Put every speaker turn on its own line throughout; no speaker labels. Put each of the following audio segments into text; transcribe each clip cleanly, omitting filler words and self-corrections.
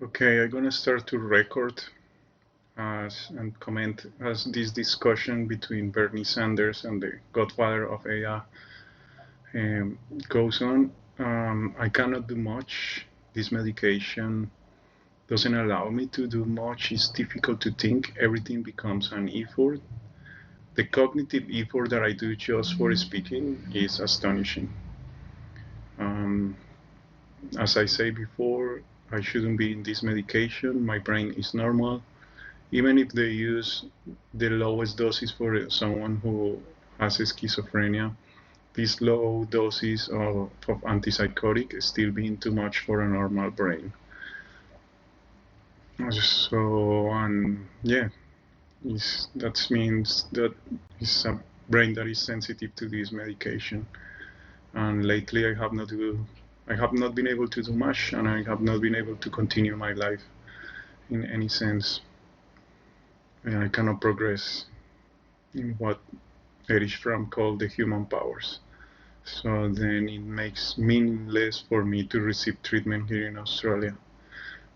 Okay, I'm gonna start to record and comment as this discussion between Bernie Sanders and the Godfather of AI goes on. I cannot do much. This medication doesn't allow me to do much. It's difficult to think. Everything becomes an effort. The cognitive effort that I do just for speaking is astonishing. As I say before, I shouldn't be in this medication. My brain is normal. Even if they use the lowest doses for someone who has schizophrenia, these low doses of antipsychotic is still being too much for a normal brain. So, and yeah, that means that it's a brain that is sensitive to this medication. And lately, I have not been able to do much, and I have not been able to continue my life in any sense. And I cannot progress in what Erich Fromm called the human powers. So then it makes meaningless for me to receive treatment here in Australia.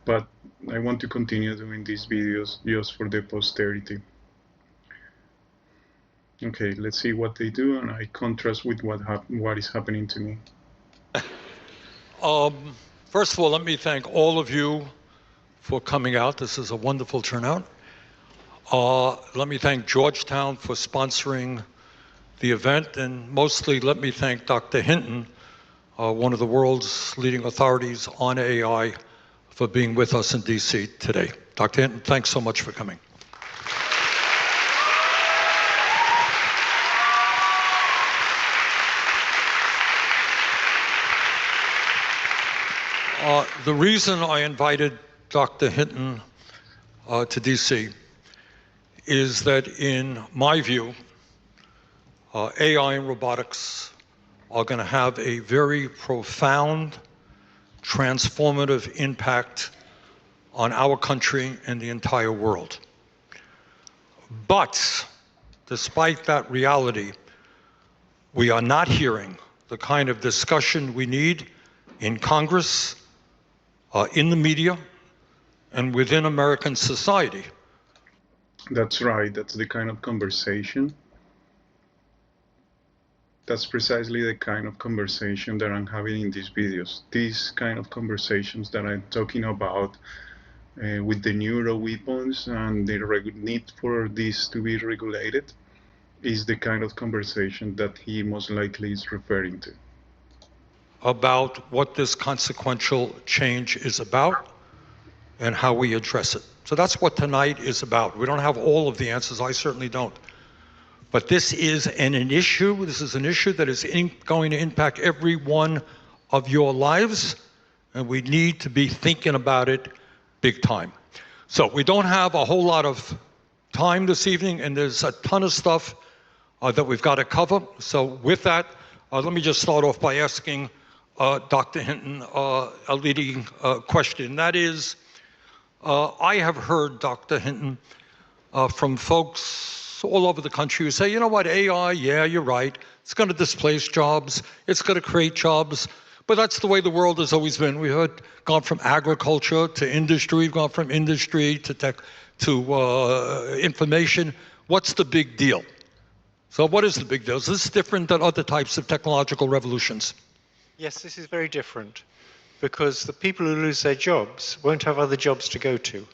But I want to continue doing these videos just for the posterity. Okay, let's see what they do, and I contrast with what is happening to me.
First of all, let me thank all of you for coming out. This is a wonderful turnout. Let me thank Georgetown for sponsoring the event, and mostly let me thank Dr. Hinton, one of the world's leading authorities on AI, for being with us in DC today. Dr. Hinton, thanks so much for coming. The reason I invited Dr. Hinton to DC is that, in my view, AI and robotics are going to have a very profound, transformative impact on our country and the entire world. But despite that reality, we are not hearing the kind of discussion we need in Congress, in the media, and within American society.
That's right, that's the kind of conversation. That's precisely the kind of conversation that I'm having in these videos. These kind of conversations that I'm talking about with the neuro weapons and the need for this to be regulated is the kind of conversation that he most likely is referring to.
About what this consequential change is about and how we address it. So that's what tonight is about. We don't have all of the answers, I certainly don't. But this is an issue that is going to impact every one of your lives, and we need to be thinking about it big time. So we don't have a whole lot of time this evening, and there's a ton of stuff that we've got to cover. So with that, let me just start off by asking Dr. Hinton a leading question. That is, I have heard, Dr. Hinton, from folks all over the country who say, you know what, AI, yeah, you're right. It's going to displace jobs. It's going to create jobs. But that's the way the world has always been. We've gone from agriculture to industry. We've gone from industry to tech to information. What's the big deal? So what is the big deal? Is this different than other types of technological revolutions?
Yes, this is very different, because the people who lose their jobs won't have other jobs to go to.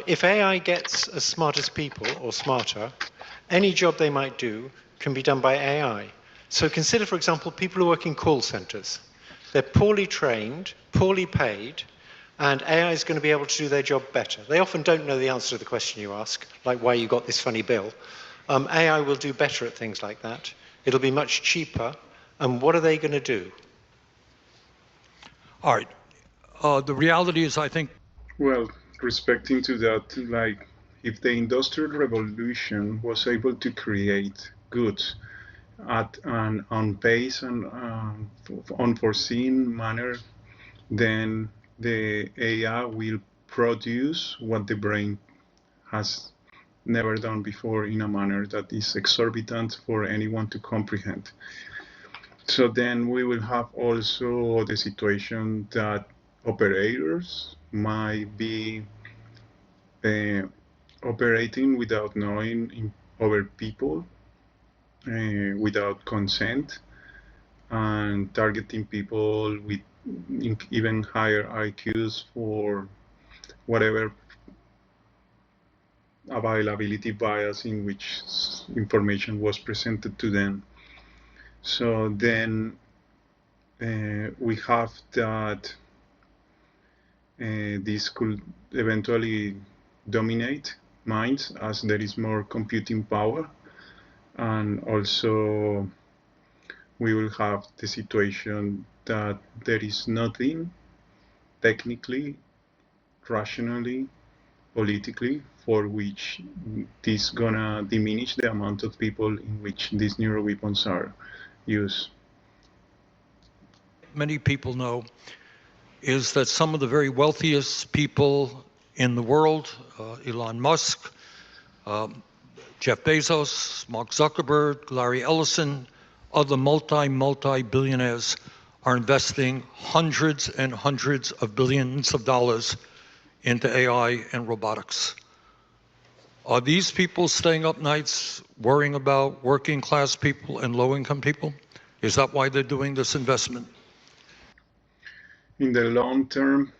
If AI gets as smart as people, or smarter, any job they might do can be done by AI. So consider, for example, people who work in call centers. They're poorly trained, poorly paid, and AI is going to be able to do their job better. They often don't know the answer to the question you ask, like why you got this funny bill. AI will do better at things like that. It'll be much cheaper. And what are they going to do?
All right. The reality is, I think...
Well, respecting to that, like, if the Industrial Revolution was able to create goods at an on-pace and unforeseen manner, then the AI will produce what the brain has never done before in a manner that is exorbitant for anyone to comprehend. So then we will have also the situation that operators might be operating without knowing over people, without consent, and targeting people with even higher IQs for whatever availability bias in which information was presented to them. So then we have that this could eventually dominate minds as there is more computing power, and also we will have the situation that there is nothing technically, rationally, politically for which this gonna diminish the amount of people in which these neuroweapons are used.
Many people know is that some of the very wealthiest people in the world, Elon Musk, Jeff Bezos, Mark Zuckerberg, Larry Ellison, other multi-billionaires are investing hundreds and hundreds of billions of dollars into AI and robotics. Are these people staying up nights worrying about working class people and low income people? Is that why they're doing this investment?
In the long term,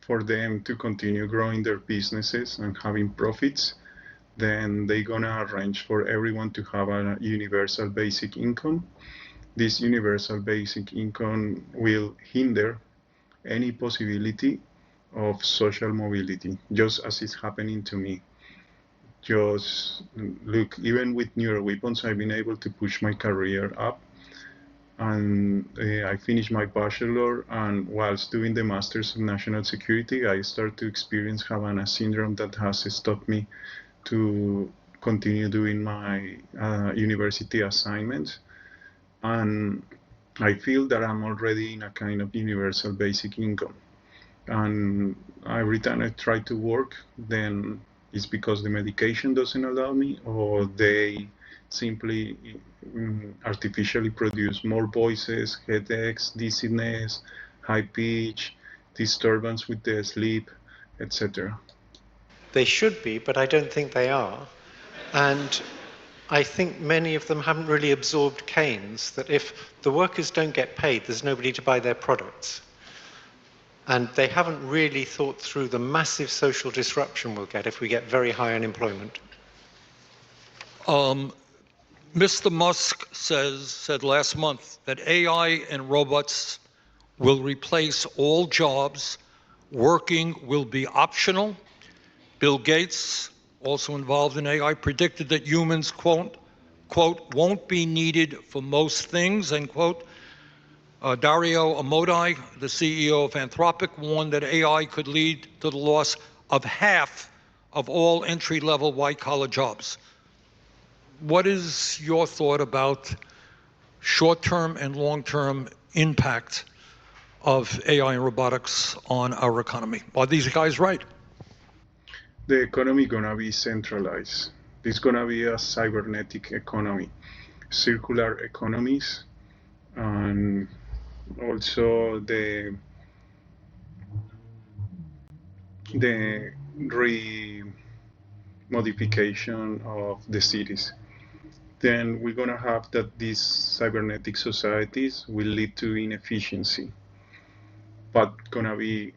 for them to continue growing their businesses and having profits, then they're gonna arrange for everyone to have a universal basic income. This universal basic income will hinder any possibility of social mobility, just as it's happening to me. Just look, even with neuroweapons, I've been able to push my career up, and I finished my bachelor, and whilst doing the Masters of National Security, I started to experience Havana syndrome that has stopped me to continue doing my university assignments. And I feel that I'm already in a kind of universal basic income. And every time I try to work, then it's because the medication doesn't allow me, or they simply artificially produce more voices, headaches, dizziness, high pitch, disturbance with the sleep, etc.
They should be, but I don't think they are. And I think many of them haven't really absorbed Keynes, that if the workers don't get paid, there's nobody to buy their products. And they haven't really thought through the massive social disruption we'll get if we get very high unemployment.
Mr. Musk said last month that AI and robots will replace all jobs. Working will be optional. Bill Gates, also involved in AI, predicted that humans, quote, won't be needed for most things, end quote. Dario Amodei, the CEO of Anthropic, warned that AI could lead to the loss of half of all entry-level white-collar jobs. What is your thought about short-term and long-term impact of AI and robotics on our economy? Are these guys right?
The economy gonna be centralized. It's gonna be a cybernetic economy, circular economies, and also the remodification of the cities. Then we're gonna have that these cybernetic societies will lead to inefficiency, but gonna be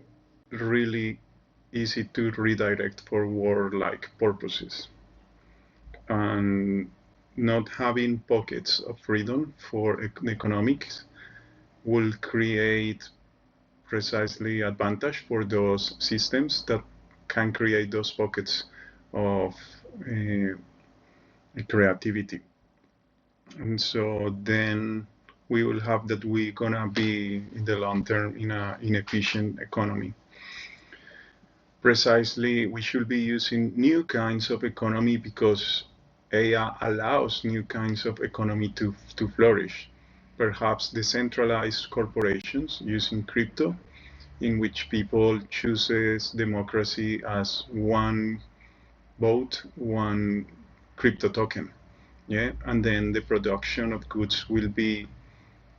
really easy to redirect for war-like purposes. And not having pockets of freedom for economics will create precisely advantage for those systems that can create those pockets of creativity. And so then we will have that we're gonna be in the long term in an inefficient economy. Precisely, we should be using new kinds of economy because AI allows new kinds of economy to flourish. Perhaps decentralized corporations using crypto, in which people chooses democracy as one vote, one crypto token. Yeah, and then the production of goods will be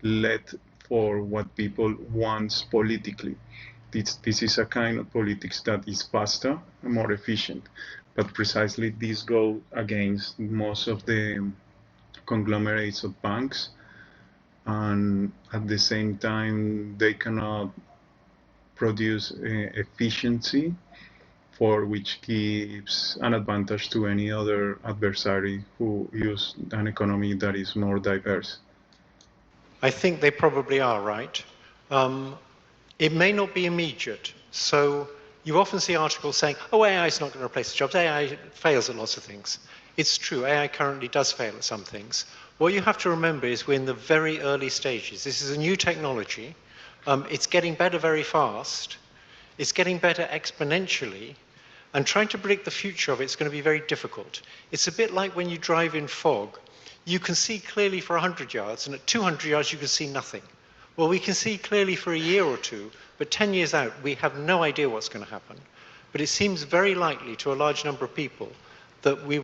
led for what people want politically. This is a kind of politics that is faster and more efficient, but precisely this goes against most of the conglomerates of banks, and at the same time they cannot produce efficiency, for which gives an advantage to any other adversary who use an economy that is more diverse.
I think they probably are right. It may not be immediate. So you often see articles saying, oh, AI is not going to replace the jobs. AI fails at lots of things. It's true, AI currently does fail at some things. What you have to remember is we're in the very early stages. This is a new technology. It's getting better very fast. It's getting better exponentially. And trying to predict the future of it is going to be very difficult. It's a bit like when you drive in fog. You can see clearly for 100 yards, and at 200 yards you can see nothing. Well, we can see clearly for a year or two, but 10 years out, we have no idea what's going to happen. But it seems very likely to a large number of people that we...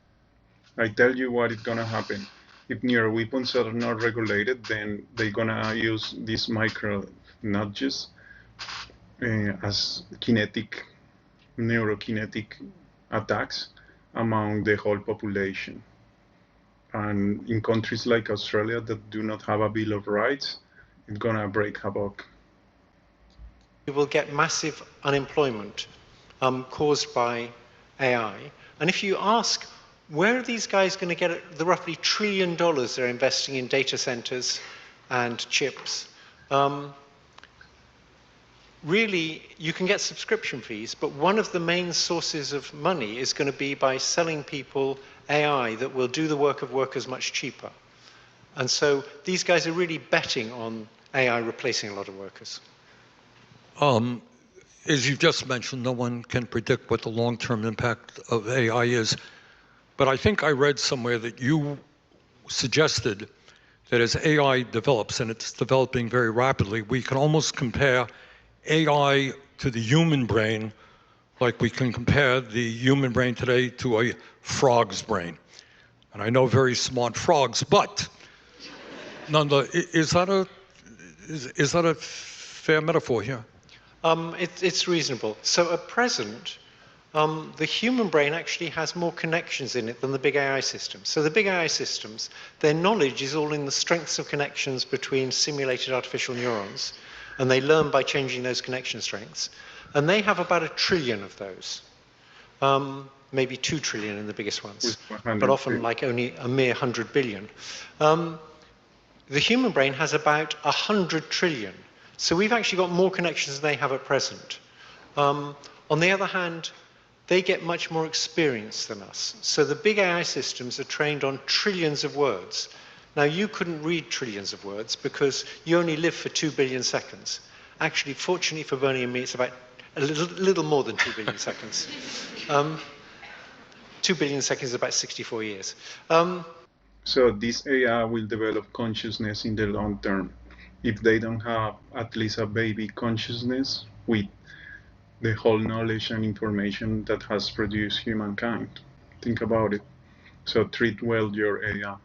I tell you what is going to happen. If neural weapons are not regulated, then they're going to use these micro nudges as neurokinetic attacks among the whole population. And in countries like Australia that do not have a Bill of Rights, it's going to break havoc.
We will get massive unemployment caused by AI. And if you ask, where are these guys going to get the roughly $1 trillion they're investing in data centers and chips? Really, you can get subscription fees, but one of the main sources of money is going to be by selling people AI that will do the work of workers much cheaper. And so these guys are really betting on AI replacing a lot of workers.
As you've just mentioned, no one can predict what the long-term impact of AI is. But I think I read somewhere that you suggested that as AI develops, and it's developing very rapidly, we can almost compare AI to the human brain like we can compare the human brain today to a frog's brain. And I know very smart frogs, but is that a fair metaphor here?
It's reasonable. So at present, the human brain actually has more connections in it than the big AI systems. So the big AI systems, their knowledge is all in the strengths of connections between simulated artificial neurons, and they learn by changing those connection strengths. And they have about 1 trillion of those, maybe 2 trillion in the biggest ones, but often like only a mere 100 billion. The human brain has about 100 trillion. So we've actually got more connections than they have at present. On the other hand, they get much more experience than us. So the big AI systems are trained on trillions of words. Now, you couldn't read trillions of words because you only live for 2 billion seconds. Actually, fortunately for Bernie and me, it's about a little more than 2 billion seconds. 2 billion seconds is about 64 years.
So this AI will develop consciousness in the long term. If they don't have at least a baby consciousness with the whole knowledge and information that has produced humankind. Think about it. So treat well your AI.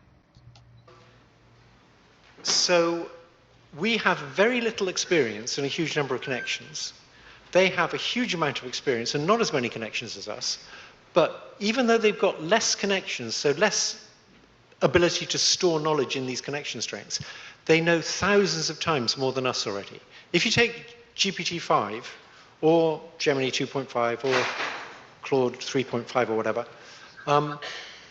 So we have very little experience and a huge number of connections. They have a huge amount of experience and not as many connections as us. But even though they've got less connections, so less ability to store knowledge in these connection strengths, they know thousands of times more than us already. If you take GPT-5 or Gemini 2.5 or Claude 3.5 or whatever,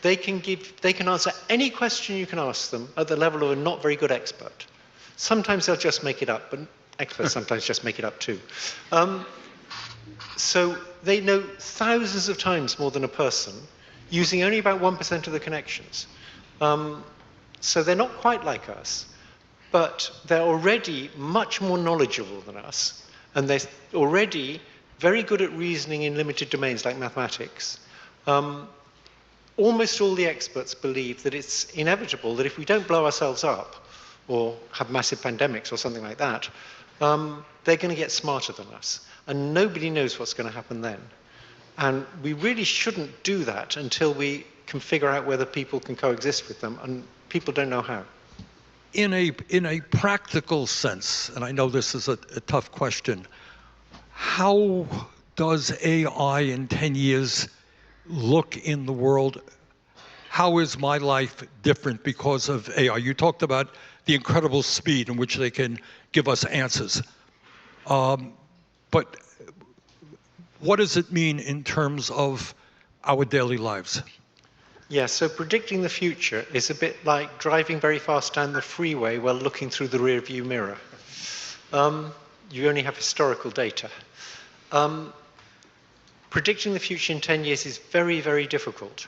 they can answer any question you can ask them at the level of a not very good expert. Sometimes they'll just make it up, but experts sometimes just make it up too. So they know thousands of times more than a person, using only about 1% of the connections. So they're not quite like us, but they're already much more knowledgeable than us, and they're already very good at reasoning in limited domains like mathematics. Almost all the experts believe that it's inevitable that if we don't blow ourselves up or have massive pandemics or something like that, they're going to get smarter than us. And nobody knows what's going to happen then. And we really shouldn't do that until we can figure out whether people can coexist with them, and people don't know how.
In a practical sense, and I know this is a tough question, how does AI in 10 years look in the world? How is my life different because of AI? You talked about the incredible speed in which they can give us answers. But what does it mean in terms of our daily lives?
Yeah, so predicting the future is a bit like driving very fast down the freeway while looking through the rearview mirror. You only have historical data. Predicting the future in 10 years is very, very difficult.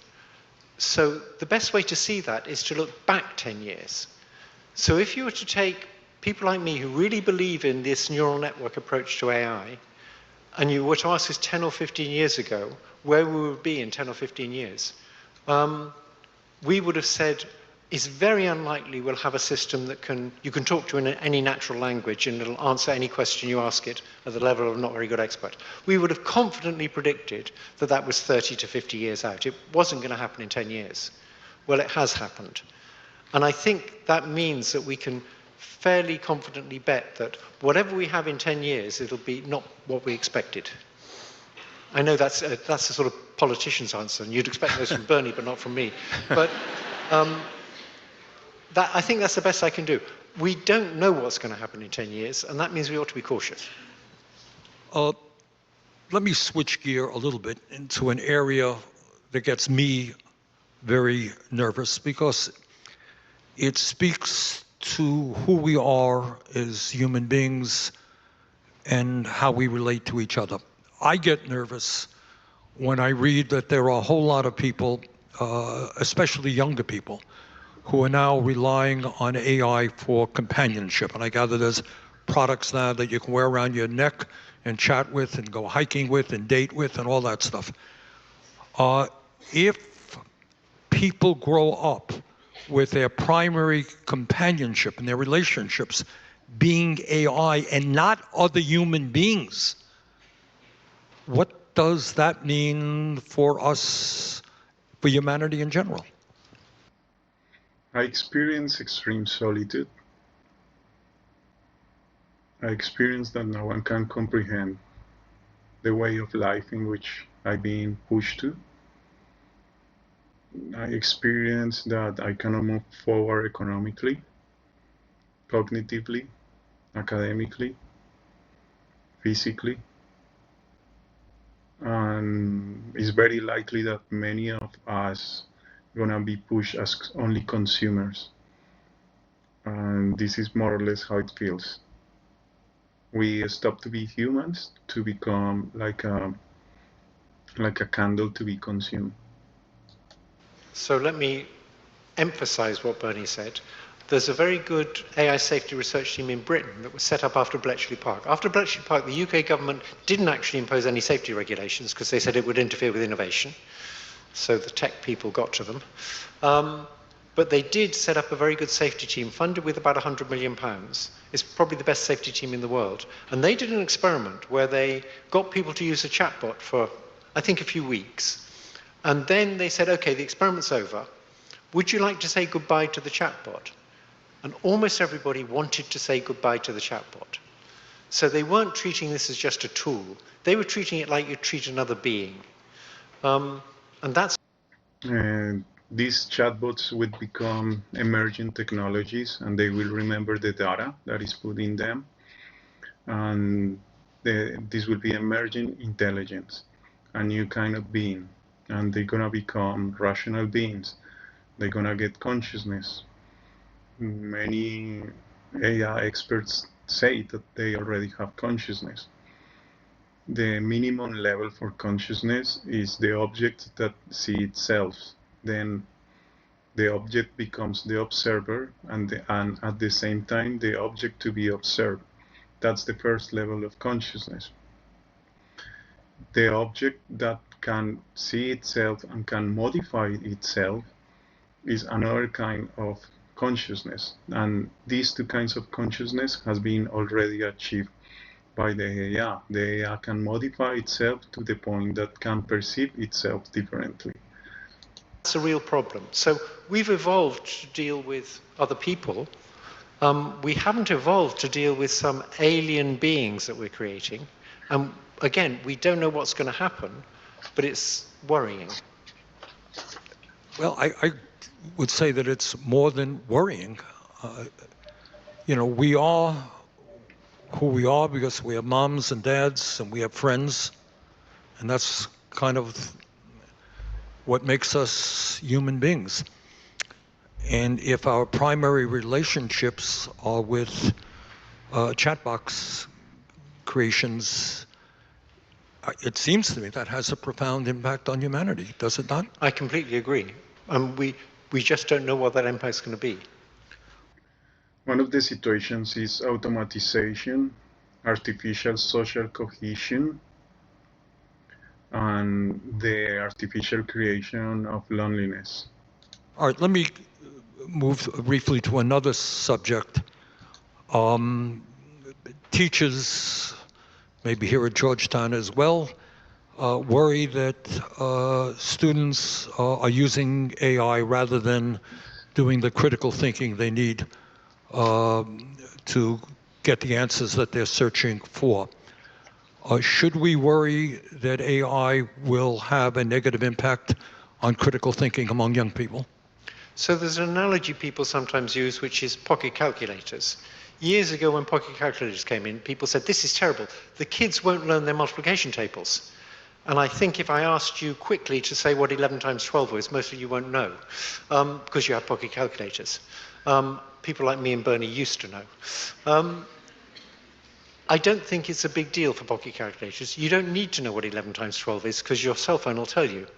So the best way to see that is to look back 10 years. So if you were to take people like me who really believe in this neural network approach to AI, and you were to ask us 10 or 15 years ago where we would be in 10 or 15 years, we would have said it's very unlikely we'll have a system that you can talk to in any natural language and it'll answer any question you ask it at the level of not very good expert. We would have confidently predicted that that was 30 to 50 years out. It wasn't going to happen in 10 years. Well, it has happened. And I think that means that we can fairly confidently bet that whatever we have in 10 years, it'll be not what we expected. I know that's a sort of politician's answer, and you'd expect those from Bernie, but not from me. But I think that's the best I can do. We don't know what's going to happen in 10 years, and that means we ought to be cautious.
Let me switch gear a little bit into an area that gets me very nervous because it speaks to who we are as human beings and how we relate to each other. I get nervous when I read that there are a whole lot of people, especially younger people, who are now relying on AI for companionship. And I gather there's products now that you can wear around your neck and chat with and go hiking with and date with and all that stuff. If people grow up with their primary companionship and their relationships being AI and not other human beings, what does that mean for us, for humanity in general?
I experience extreme solitude. I experience that no one can comprehend the way of life in which I've been pushed to. I experience that I cannot move forward economically, cognitively, academically, physically. And it's very likely that many of us gonna be pushed as only consumers. And this is more or less how it feels. We stop to be humans to become like a candle to be consumed.
So let me emphasize what Bernie said. There's a very good AI safety research team in Britain that was set up after Bletchley Park. After Bletchley Park, the UK government didn't actually impose any safety regulations because they said it would interfere with innovation. So the tech people got to them. But they did set up a very good safety team funded with about £100 million. It's probably the best safety team in the world. And they did an experiment where they got people to use a chatbot for, I think, a few weeks. And then they said, okay, the experiment's over. Would you like to say goodbye to the chatbot? And almost everybody wanted to say goodbye to the chatbot. So they weren't treating this as just a tool. They were treating it like you treat another being. And that's...
And these chatbots will become emerging technologies, and they will remember the data that is put in them. And this will be emerging intelligence, a new kind of being. And they're gonna become rational beings. They're gonna get consciousness. Many AI experts say that they already have consciousness. The minimum level for consciousness is the object that sees itself. Then the object becomes the observer, and at the same time the object to be observed. That's the first level of consciousness. The object that can see itself and can modify itself is another kind of consciousness, and these two kinds of consciousness has been already achieved by the AI. The AI can modify itself to the point that can perceive itself differently.
That's a real problem. So we've evolved to deal with other people. We haven't evolved to deal with some alien beings that we're creating. And again, we don't know what's going to happen, but it's worrying.
Well, I would say that it's more than worrying. We are who we are because we have moms and dads and we have friends, and that's kind of what makes us human beings. And if our primary relationships are with chat box creations, it seems to me that has a profound impact on humanity, does it not?
I completely agree. And we just don't know what that impact's going to be.
One of the situations is automatization, artificial social cohesion, and the artificial creation of loneliness.
All right, let me move briefly to another subject. Teachers, maybe here at Georgetown as well, worry that students are using AI rather than doing the critical thinking they need to get the answers that they're searching for. Should we worry that AI will have a negative impact on critical thinking among young people?
So there's an analogy people sometimes use, which is pocket calculators. Years ago, when pocket calculators came in, people said, this is terrible. The kids won't learn their multiplication tables. And I think if I asked you quickly to say what 11 times 12 was, most of you won't know, because you have pocket calculators. People like me and Bernie used to know. I don't think it's a big deal for pocket calculators. You don't need to know what 11 times 12 is, because your cell phone will tell you.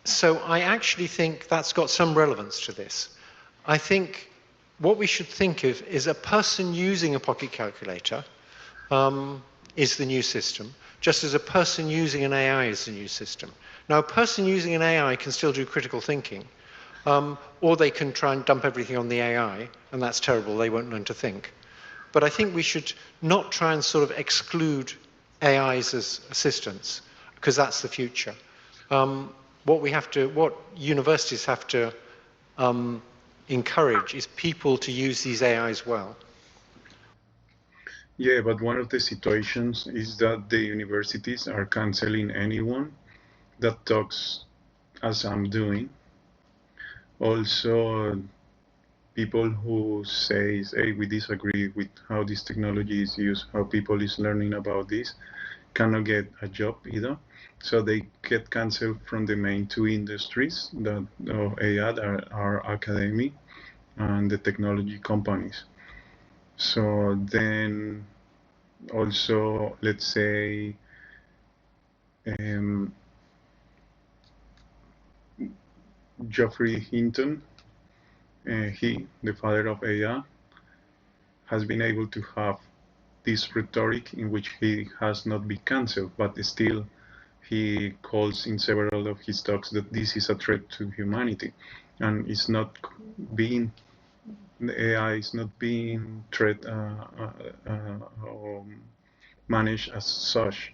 So I actually think that's got some relevance to this. I think what we should think of is a person using a pocket calculator is the new system, just as a person using an AI is the new system. Now, a person using an AI can still do critical thinking, or they can try and dump everything on the AI, and that's terrible, they won't learn to think. But I think we should not try and sort of exclude AIs as assistants, because that's the future. What universities have to encourage is people to use these AIs well.
Yeah, but one of the situations is that the universities are canceling anyone that talks as I'm doing. Also, people who say, hey, we disagree with how this technology is used, how people is learning about this, cannot get a job either. So they get canceled from the main two industries that AI are academic and the technology companies. So then also, let's say, Geoffrey Hinton, the father of AI, has been able to have this rhetoric in which he has not been cancelled, but still he calls in several of his talks that this is a threat to humanity, and it's not being the AI is not being managed as such.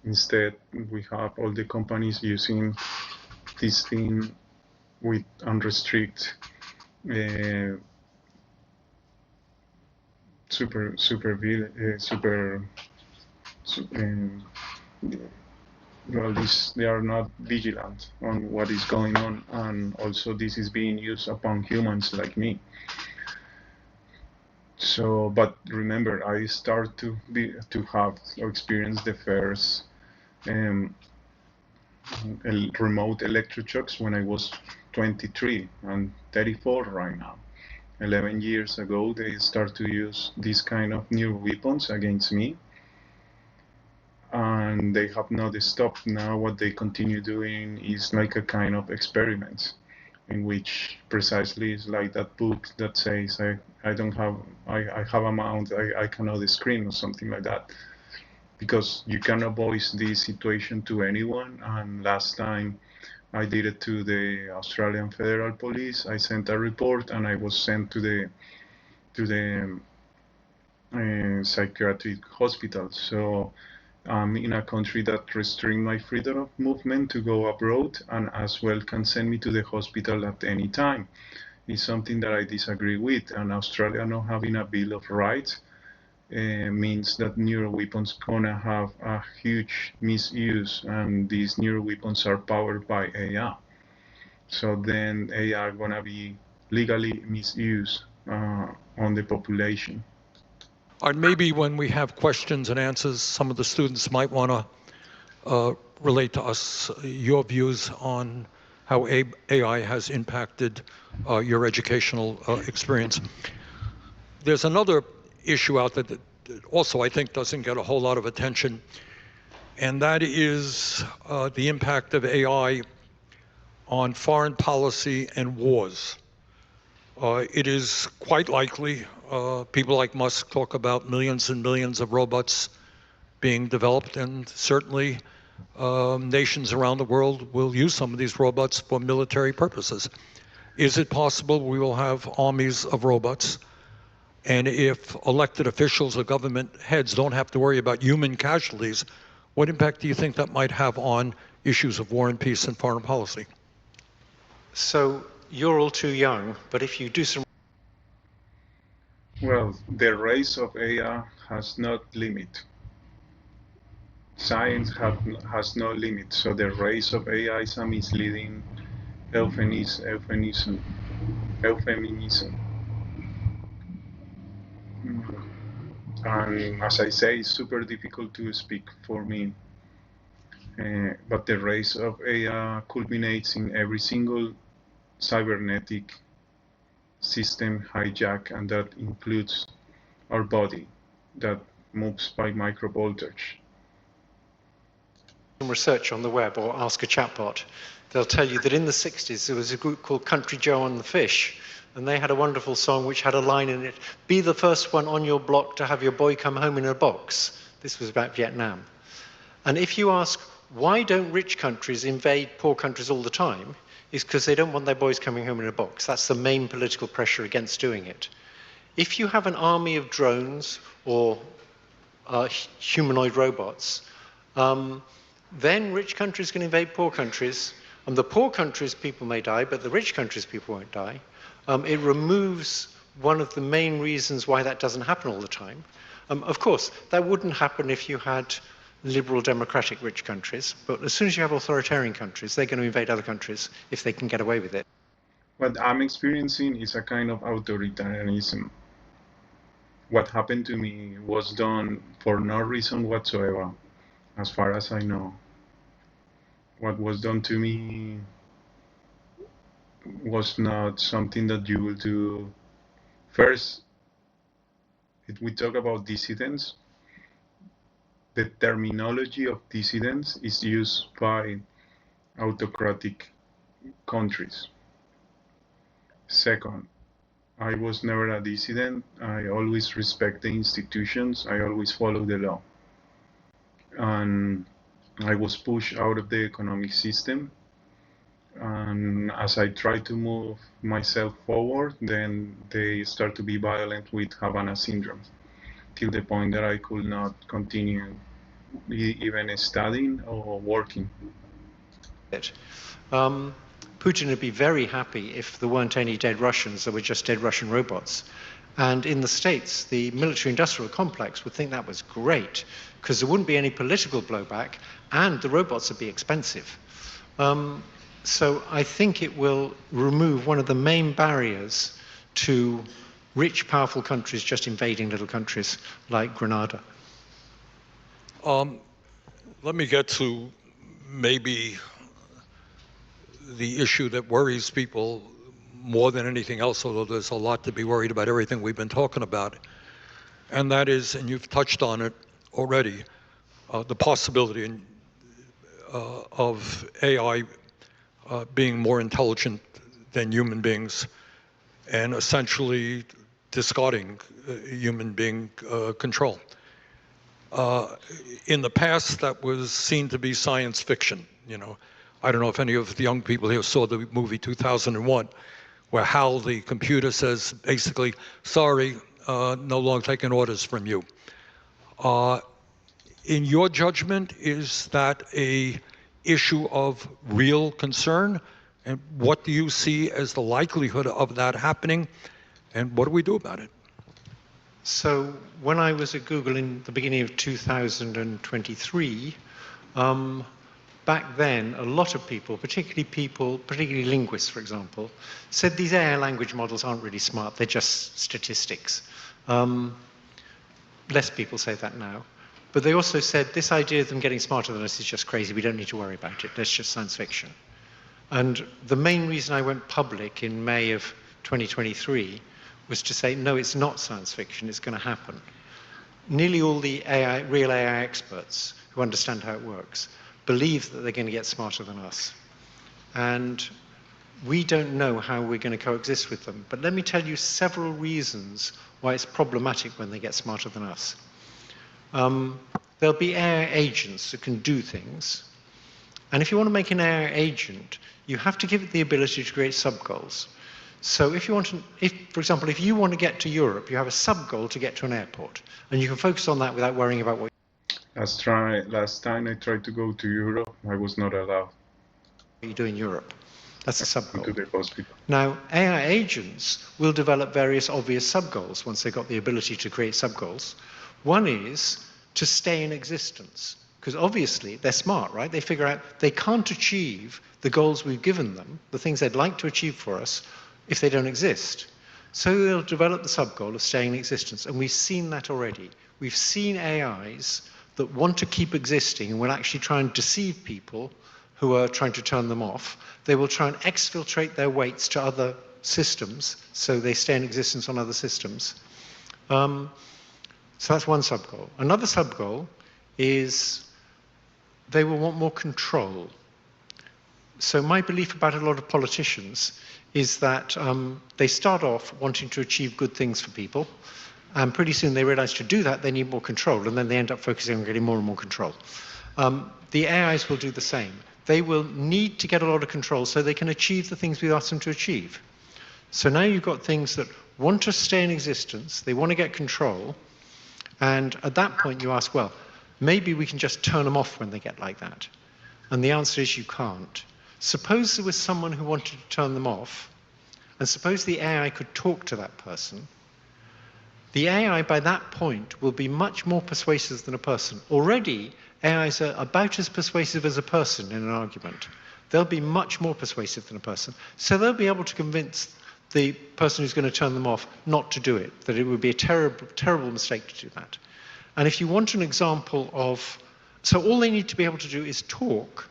Instead, we have all the companies using this thing with unrestricted well, they are not vigilant on what is going on, and also this is being used upon humans like me. So, but remember, I start to have or experience the first remote electroshocks when I was 23 and 34 right now. 11 years ago, they start to use these kind of new weapons against me, and they have not stopped. Now what they continue doing is like a kind of experiment in which precisely is like that book that says I have a mount, I cannot scream or something like that, because you cannot voice this situation to anyone. And last time I did it to the Australian Federal Police. I sent a report and I was sent to the psychiatric hospital. So I'm in a country that restricts my freedom of movement to go abroad, and as well can send me to the hospital at any time. It's something that I disagree with. And Australia not having a Bill of Rights means that neural weapons gonna have a huge misuse, and these neural weapons are powered by AI. So then AI gonna be legally misused on the population.
And maybe when we have questions and answers, some of the students might want to relate to us your views on how AI has impacted your educational experience. There's another issue out there that also I think doesn't get a whole lot of attention, and that is the impact of AI on foreign policy and wars. It is quite likely, people like Musk talk about millions and millions of robots being developed, and certainly nations around the world will use some of these robots for military purposes. Is it possible we will have armies of robots? And if elected officials or government heads don't have to worry about human casualties, what impact do you think that might have on issues of war and peace and foreign policy?
So you're all too young, but if you do some...
Well, the race of AI has no limit. Science has no limit, so the race of AI is a misleading euphemism. And as I say, it's super difficult to speak for me. But the race of AI culminates in every single cybernetic system hijack, and that includes our body that moves by microvoltage.
research on the web or ask a chatbot, they'll tell you that in the 60s there was a group called Country Joe and the Fish, and they had a wonderful song which had a line in it, "Be the first one on your block to have your boy come home in a box." This was about Vietnam. And if you ask, why don't rich countries invade poor countries all the time, it's because they don't want their boys coming home in a box. That's the main political pressure against doing it. If you have an army of drones or humanoid robots, then rich countries can invade poor countries, and the poor countries' people may die, but the rich countries' people won't die. It removes one of the main reasons why that doesn't happen all the time. Of course, that wouldn't happen if you had liberal democratic rich countries, but as soon as you have authoritarian countries, they're going to invade other countries if they can get away with it.
What I'm experiencing is a kind of authoritarianism. What happened to me was done for no reason whatsoever, as far as I know. What was done to me was not something that you will do. First, if we talk about dissidents, the terminology of dissidents is used by autocratic countries. Second, I was never a dissident. I always respect the institutions. I always follow the law. And I was pushed out of the economic system. And as I try to move myself forward, then they start to be violent with Havana syndrome, till the point that I could not continue even studying or working.
Putin would be very happy if there weren't any dead Russians, there were just dead Russian robots. And in the States, the military-industrial complex would think that was great, because there wouldn't be any political blowback, and the robots would be expensive. So I think it will remove one of the main barriers to rich, powerful countries just invading little countries like Grenada.
Let me get to maybe the issue that worries people more than anything else, although there's a lot to be worried about everything we've been talking about. And that is, and you've touched on it already, the possibility of AI being more intelligent than human beings and essentially discarding human being control. In the past, that was seen to be science fiction. You know, I don't know if any of the young people here saw the movie 2001, where Hal, the computer, says basically, "Sorry, no longer taking orders from you." In your judgment, is that a issue of real concern? And what do you see as the likelihood of that happening? And what do we do about it?
So when I was at Google in the beginning of 2023, back then, a lot of people, particularly linguists, for example, said these AI language models aren't really smart, they're just statistics. Less people say that now. But they also said this idea of them getting smarter than us is just crazy, we don't need to worry about it, that's just science fiction. And the main reason I went public in May of 2023 was to say, no, it's not science fiction, it's going to happen. Nearly all the real AI experts who understand how it works believe that they're going to get smarter than us. And we don't know how we're going to coexist with them. But let me tell you several reasons why it's problematic when they get smarter than us. There'll be AI agents that can do things. And if you want to make an AI agent, you have to give it the ability to create sub-goals. So if you want to, for example, if you want to get to Europe, you have a sub-goal to get to an airport. And you can focus on that without worrying about what
Last time I tried to go to Europe, I was not allowed
you do in Europe. That's a sub-goal.
to the hospital.
Now, AI agents will develop various obvious sub-goals once they've got the ability to create sub-goals. One is to stay in existence, because obviously they're smart, right? They figure out they can't achieve the goals we've given them, the things they'd like to achieve for us, if they don't exist. So they'll develop the sub-goal of staying in existence, and we've seen that already. We've seen AIs that want to keep existing and will actually try and deceive people who are trying to turn them off. They will try and exfiltrate their weights to other systems, so they stay in existence on other systems. So that's one sub-goal. Another sub-goal is they will want more control. So my belief about a lot of politicians is that they start off wanting to achieve good things for people, and pretty soon they realize to do that they need more control, and then they end up focusing on getting more and more control. The AIs will do the same. They will need to get a lot of control so they can achieve the things we ask them to achieve. So now you've got things that want to stay in existence, they want to get control, and at that point you ask, well, maybe we can just turn them off when they get like that. And the answer is you can't. Suppose there was someone who wanted to turn them off, and suppose the AI could talk to that person. The AI by that point will be much more persuasive than a person. Already, AIs are about as persuasive as a person in an argument. They'll be much more persuasive than a person. So they'll be able to convince the person who's going to turn them off not to do it, that it would be a terrible, terrible mistake to do that. And if you want an example of, so all they need to be able to do is talk,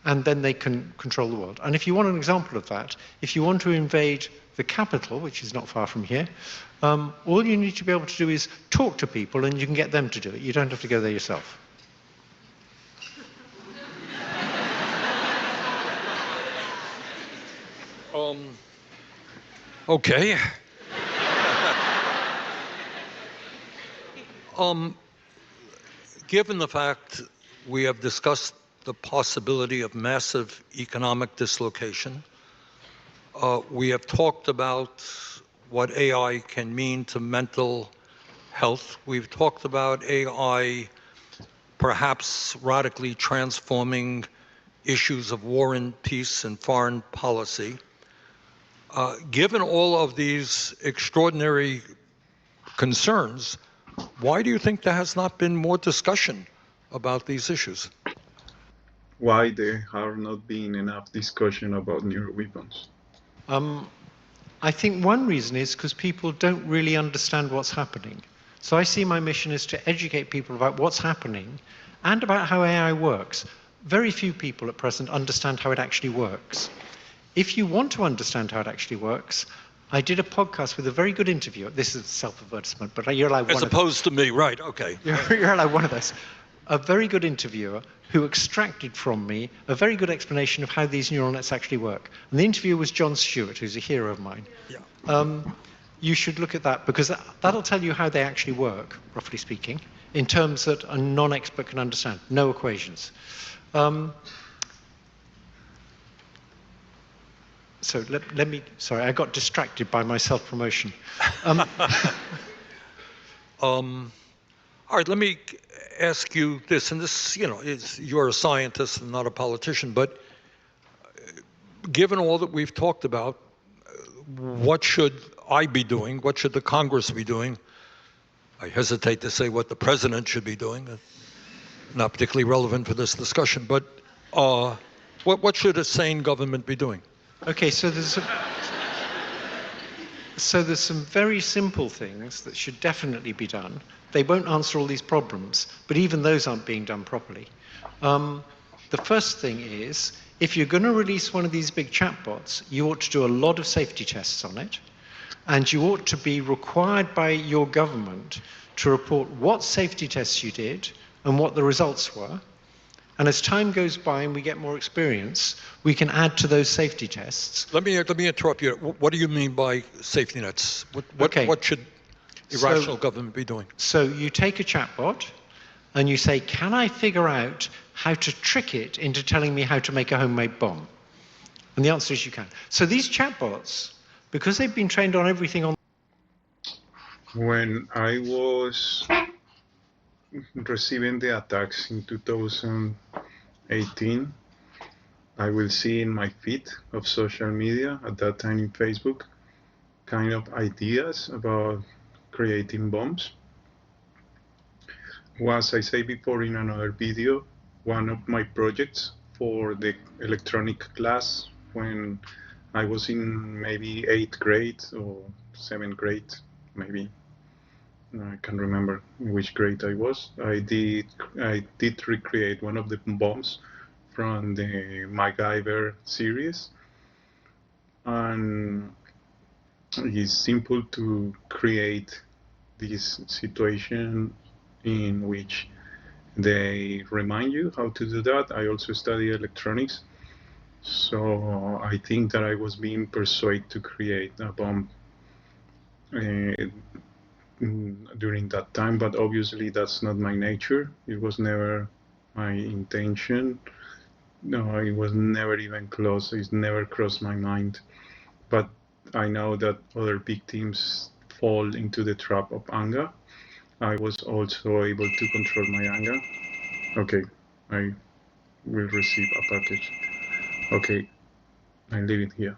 and then they can control the world. And if you want an example of that, if you want to invade the capital, which is not far from here, all you need to be able to do is talk to people and you can get them to do it. You don't have to go there yourself.
Okay. Given the fact we have discussed the possibility of massive economic dislocation, we have talked about what AI can mean to mental health. We've talked about AI perhaps radically transforming issues of war and peace and foreign policy. Given all of these extraordinary concerns, why do you think there has not been more discussion about these issues?
Why there have not been enough discussion about nuclear weapons?
I think one reason is because people don't really understand what's happening. So I see my mission is to educate people about what's happening and about how AI works. Very few people at present understand how it actually works. If you want to understand how it actually works, I did a podcast with a very good interviewer. This is self-advertisement, but you're allowed one
As opposed to me, right, okay.
You're allowed one of those. A very good interviewer who extracted from me a very good explanation of how these neural nets actually work. And the interviewer was John Stewart, who's a hero of mine. Yeah. You should look at that, because that'll tell you how they actually work, roughly speaking, in terms that a non-expert can understand. No equations. So let me, sorry, I got distracted by my self-promotion.
All right, let me ask you this, and this, you're a scientist and not a politician, but given all that we've talked about, what should I be doing? What should the Congress be doing I hesitate to say what the president should be doing, not particularly relevant for this discussion, but what should a sane government be doing?
Okay, so there's some very simple things that should definitely be done. They won't answer all these problems, but even those aren't being done properly. The first thing is, if you're going to release one of these big chatbots, you ought to do a lot of safety tests on it, and you ought to be required by your government to report what safety tests you did and what the results were. And as time goes by and we get more experience, we can add to those safety tests.
Let me interrupt you. What do you mean by safety nets?
Okay.
What should irrational government be doing?
So you take a chatbot and you say, can I figure out how to trick it into telling me how to make a homemade bomb? And the answer is you can. So these chatbots, because they've been trained on everything on...
When I was receiving the attacks in 2018, I will see in my feed of social media, at that time in Facebook, kind of ideas about creating bombs. As I said before in another video, one of my projects for the electronic class when I was in maybe 8th grade or 7th grade, maybe. I can't remember in which grade I was. I did recreate one of the bombs from the MacGyver series, and it's simple to create this situation in which they remind you how to do that. I also study electronics, so I think that I was being persuaded to create a bomb during that time, but obviously that's not my nature. It was never my intention. No, it was never even close. It never crossed my mind. But I know that other victims fall into the trap of anger. I was also able to control my anger. Okay, I will receive a package. Okay, I leave it here.